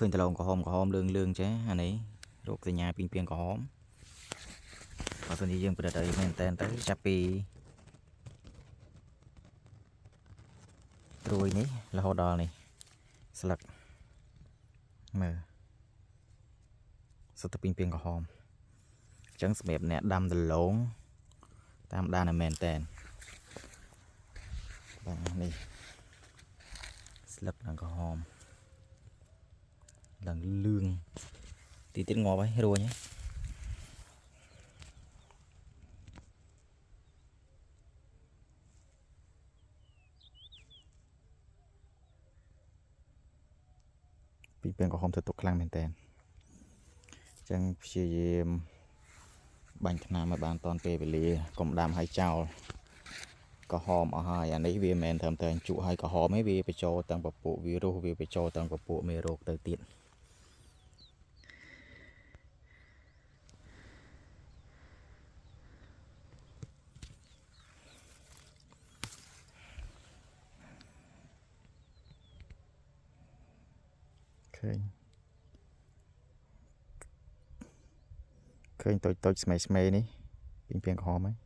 ឃើញតឡងក្រហមលឿងចេះអានេះរោគសញ្ញាពីងក្រហមបើសិនជាយើងប្រឌិតឲ្យមែនតែនទៅចាប់ពីត្រួយនេះរហូតដល់នេះស្លឹកមើលសុទ្ធតែពីងក្រហមអញ្ចឹងសម្រាប់អ្នកដាំដឡងតាមដានឲ្យមែនតែនបាទនេះស្លឹកនឹងក្រហមឡើងលឿងទីទៀតងាប់ហើយរួញហើយពីងក្រហមទៅទុកខ្លាំងមែនតែនអញ្ចឹងព្យាយាមបាញ់ថ្នាំឲ្យបានតាន់ពេលវេលាកុំដាំឲ្យចោលក្រហមអស់ហើយអានេះវាមិនមែនត្រឹមតែជក់ឲ្យក្រហមទេវាបញ្ចូលទាំងពពួកវីរុសវាបញ្ចូលទាំងពពួកមេរោគទៅទៀតឃើញតូចស្មេនេះពីងក្រហមហើយ